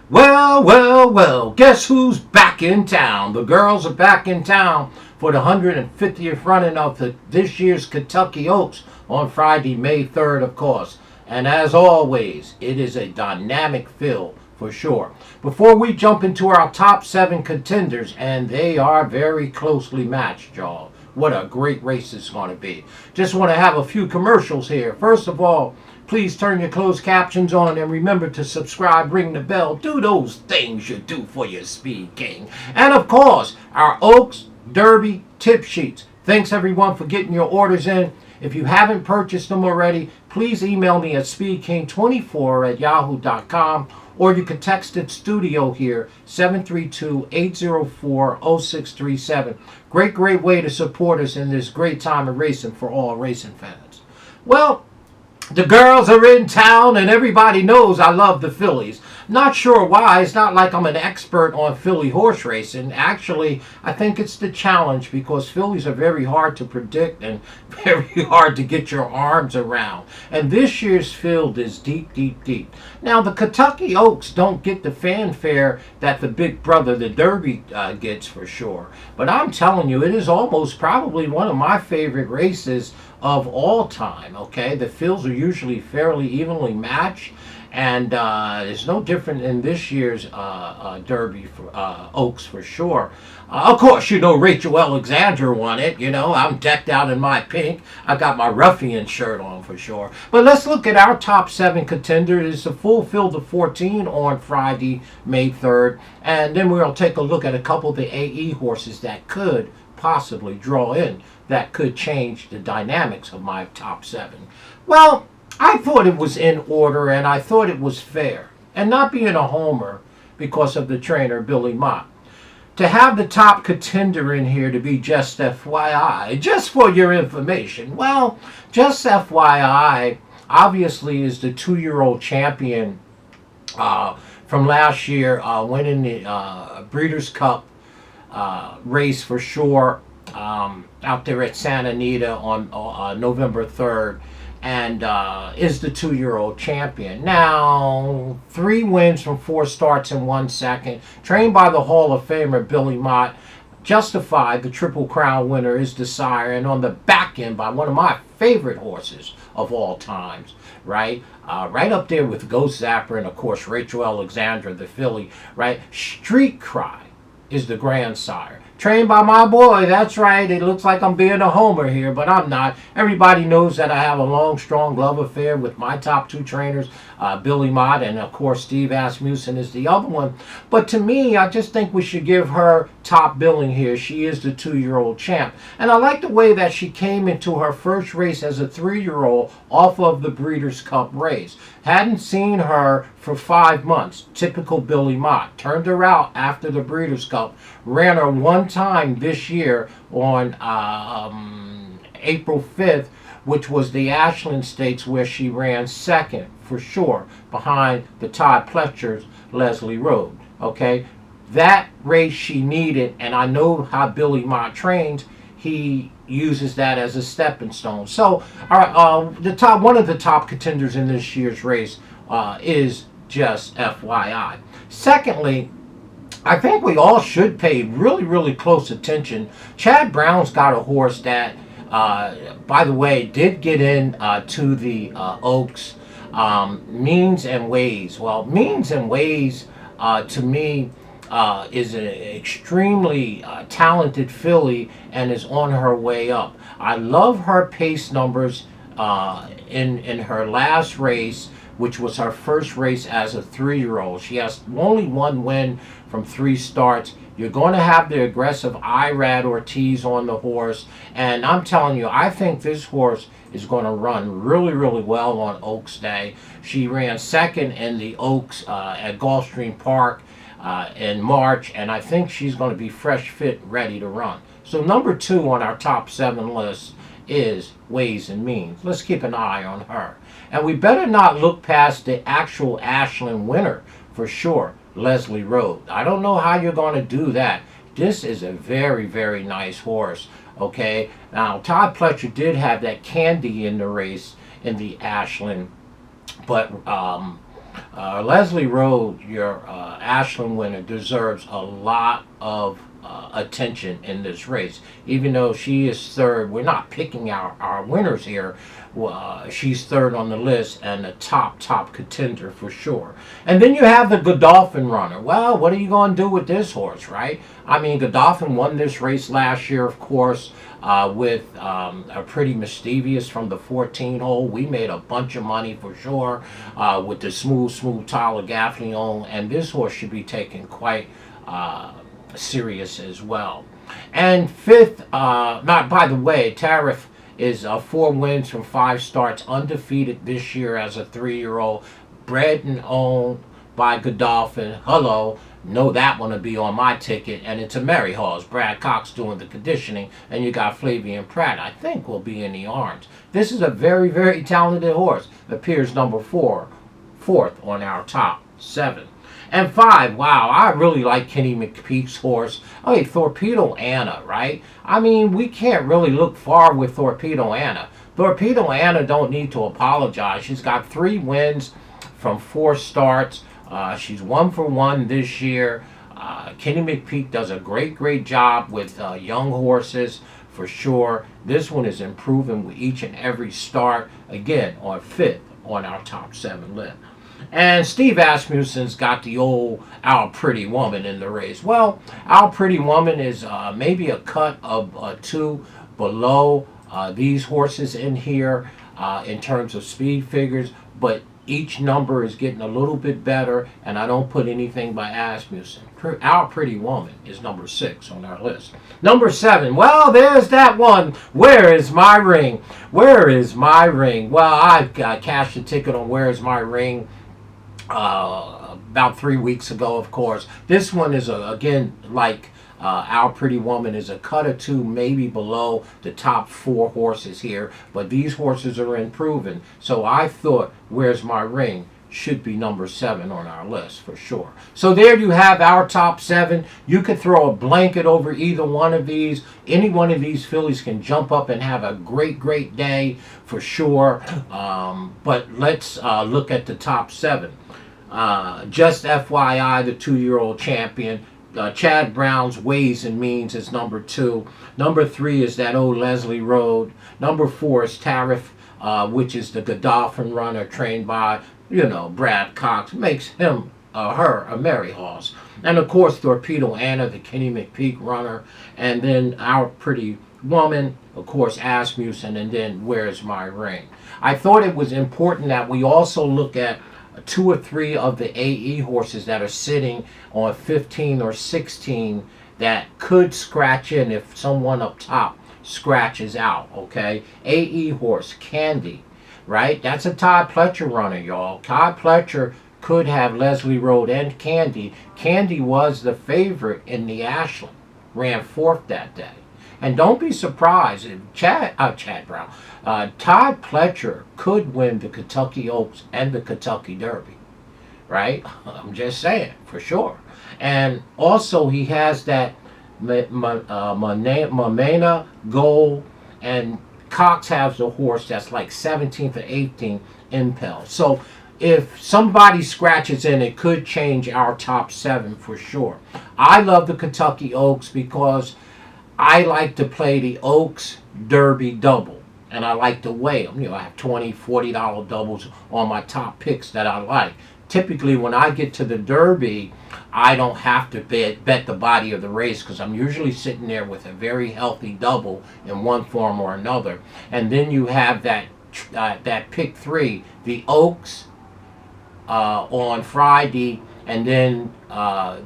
Well, well, well, guess who's back in town? The girls are back in town for the 150th running of this year's Kentucky Oaks on Friday, May 3rd, of course. And as always, it is a dynamic field for sure. Before we jump into our top 7 contenders, and they are very closely matched, y'all. What a great race it's going to be. Just want to have a few commercials here. First of all, please turn your closed captions on and remember to subscribe, ring the bell, do those things you do for your Speed King. And of course, our Oaks Derby tip sheets. Thanks everyone for getting your orders in. If you haven't purchased them already, please email me at speedking24@yahoo.com, or you can text in studio here, 732-804-0637. Great way to support us in this great time of racing for all racing fans. Well, the girls are in town, and everybody knows I love the fillies. Not sure why. It's not like I'm an expert on filly horse racing. Actually, I think it's the challenge because fillies are very hard to predict and very hard to get your arms around. And this year's field is deep, deep, deep. Now, the Kentucky Oaks don't get the fanfare that the big brother, the Derby, gets for sure. But I'm telling you, it is almost probably one of my favorite races of all time. Okay, the fields are usually fairly evenly matched, and it's no different in this year's Derby for Oaks for sure. Of course, you know Rachel Alexander won it. You know, I'm decked out in my pink. I got my ruffian shirt on for sure. But let's look at our top 7 contenders. It's a full field of 14 on Friday, May 3rd, and then we'll take a look at a couple of the AE horses that could possibly draw in, that could change the dynamics of my top 7. Well, I thought it was in order, and I thought it was fair, and not being a homer because of the trainer Billy Mott. To have the top contender in here to be just FYI, just for your information. Well, just FYI, obviously is the 2-year-old champion from last year, winning the Breeders' Cup race for sure, out there at Santa Anita on November 3rd, and is the 2-year-old champion. Now, 3 wins from 4 starts in 1 second, trained by the Hall of Famer Billy Mott. Justified, the Triple Crown winner, is Desire, and on the back end by one of my favorite horses of all times, right? Right up there with Ghost Zapper and, of course, Rachel Alexandra, the filly, right? Street Cry is the grandsire. Trained by my boy, that's right. It looks like I'm being a homer here, but I'm not. Everybody knows that I have a long, strong love affair with my top 2 trainers, Billy Mott, and of course Steve Asmussen is the other one. But to me, I just think we should give her top billing here. She is the 2-year-old champ. And I like the way that she came into her first race as a 3-year-old off of the Breeders' Cup race. Hadn't seen her for 5 months. Typical Billy Mott. Turned her out after the Breeders' Cup. Ran her one time this year on April 5th, which was the Ashland Stakes, where she ran second for sure behind the Todd Pletcher's Leslie Road. Okay, that race she needed, and I know how Billy Mott trains. He uses that as a stepping stone. So, one of the top contenders in this year's race is just FYI. Secondly, I think we all should pay really, really close attention. Chad Brown's got a horse that, by the way, did get in to the Oaks. Means and Ways. Well, Means and Ways, to me, is an extremely talented filly and is on her way up. I love her pace numbers in her last race, which was her first race as a 3-year-old. She has only 1 win from 3 starts. You're going to have the aggressive Irad Ortiz on the horse. And I'm telling you, I think this horse is going to run really, really well on Oaks Day. She ran second in the Oaks at Gulfstream Park in March. And I think she's going to be fresh, fit, ready to run. So number 2 on our top 7 list is Ways and Means. Let's keep an eye on her. And we better not look past the actual Ashland winner for sure, Leslie Road. I don't know how you're going to do that. This is a very, very nice horse. Okay, now Todd Pletcher did have that candy in the race in the Ashland, but Leslie Road, your Ashland winner, deserves a lot of attention in this race. Even though she is third, we're not picking our winners here. She's third on the list and a top contender for sure. And then you have the Godolphin runner. Well, what are you going to do with this horse, right? I mean, Godolphin won this race last year, of course, with a Pretty Mischievous from the 14 hole. We made a bunch of money for sure with the smooth Tyler Gaffney on, and this horse should be taken quite serious as well. And fifth, not by the way, Tarifa is 4 wins from 5 starts, undefeated this year as a 3-year-old, bred and owned by Godolphin. Hello, know that one to be on my ticket, and it's a Mary Horse. Brad Cox doing the conditioning, and you got Flavian Pratt, I think, will be in the orange. This is a very talented horse. Appears number 4, fourth on our top 7. And 5, wow, I really like Kenny McPeek's horse. Hey, Torpedo Anna, right? I mean, we can't really look far with Torpedo Anna. Torpedo Anna don't need to apologize. She's got 3 wins from 4 starts. She's 1 for 1 this year. Kenny McPeek does a great job with young horses for sure. This one is improving with each and every start. Again, on 5th on our top 7 list. And Steve Asmussen's got the old Our Pretty Woman in the race. Well, Our Pretty Woman is maybe a cut of 2 below these horses in here in terms of speed figures, but each number is getting a little bit better, and I don't put anything by Asmussen. Our Pretty Woman is number 6 on our list. Number 7, well, there's that one. Where is my ring? Where is my ring? Well, I cashed a ticket on Where is my ring about 3 weeks ago, of course. This one is, again, like Our Pretty Woman, is a cut or 2 maybe below the top 4 horses here, but these horses are improving. So I thought Where's My Ring should be number 7 on our list for sure. So there you have our top 7. You could throw a blanket over either one of these. Any one of these fillies can jump up and have a great day for sure. But let's look at the top 7. Just FYI, the 2-year-old champion, Chad Brown's Ways and Means is number 2. Number 3 is that old Leslie Road. Number 4 is Tarifa, which is the Godolphin runner trained by, Brad Cox. Makes him, her, a Mary Horse. And of course, Torpedo Anna, the Kenny McPeek runner. And then Our Pretty Woman, of course, Asmussen, and then Where's My Ring. I thought it was important that we also look at 2 or 3 of the AE horses that are sitting on 15 or 16 that could scratch in if someone up top scratches out, okay? AE horse, Candy, right? That's a Todd Pletcher runner, y'all. Todd Pletcher could have Leslie Road and Candy. Candy was the favorite in the Ashland, ran 4th that day. And don't be surprised if Todd Pletcher could win the Kentucky Oaks and the Kentucky Derby, right? I'm just saying, for sure. And also he has that Mamena Gold, and Cox has a horse that's like 17th or 18th Impel. So if somebody scratches in, it could change our top 7 for sure. I love the Kentucky Oaks because I like to play the Oaks Derby double, and I like to weigh them. I have $20, $40 doubles on my top picks that I like. Typically, when I get to the Derby, I don't have to bet the body of the race because I'm usually sitting there with a very healthy double in one form or another. And then you have that pick 3, the Oaks on Friday, and then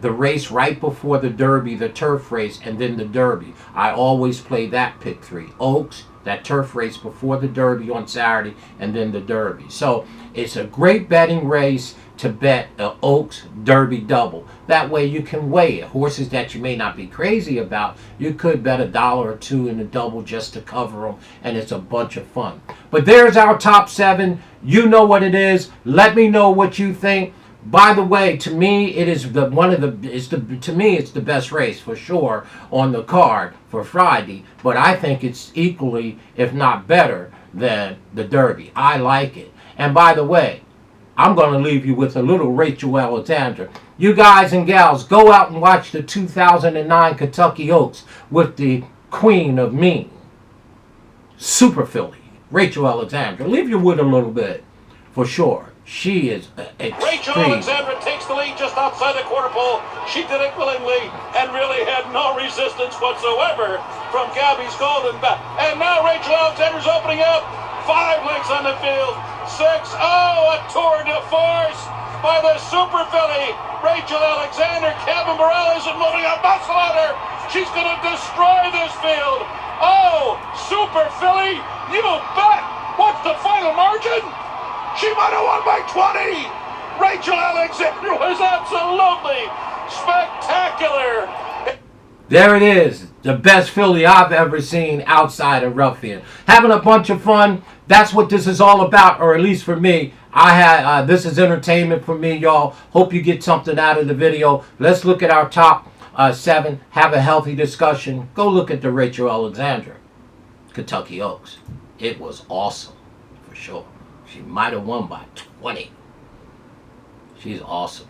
the race right before the Derby, the turf race, and then the Derby. I always play that pick 3. Oaks, that turf race before the Derby on Saturday, and then the Derby. So it's a great betting race to bet an Oaks Derby double. That way you can weigh it. Horses that you may not be crazy about, you could bet $1 or $2 in the double just to cover them, and it's a bunch of fun. But there's our top 7. You know what it is. Let me know what you think. By the way, to me, it is to me it's the best race for sure on the card for Friday. But I think it's equally, if not better, than the Derby. I like it. And by the way, I'm going to leave you with a little Rachel Alexander. You guys and gals, go out and watch the 2009 Kentucky Oaks with the Queen of Mean, Super Filly, Rachel Alexander. Leave you with a little bit, for sure. She is Rachel Alexander takes the lead just outside the quarter pole. She did it willingly and really had no resistance whatsoever from Gabby's Golden Bat. And now Rachel Alexander's opening up. 5 lengths on the field. 6. Oh, a tour de force by the Super Filly. Rachel Alexander. Kevin Burrell isn't moving a muscle on her. She's going to destroy this field. Oh, Super Filly, you bet. What's the final margin? She might have won by 20. Rachel Alexander was absolutely spectacular. There it is. The best filly I've ever seen outside of Ruffian. Having a bunch of fun. That's what this is all about, or at least for me. This is entertainment for me, y'all. Hope you get something out of the video. Let's look at our top 7. Have a healthy discussion. Go look at the Rachel Alexander Kentucky Oaks. It was awesome, for sure. She might have won by 20. She's awesome.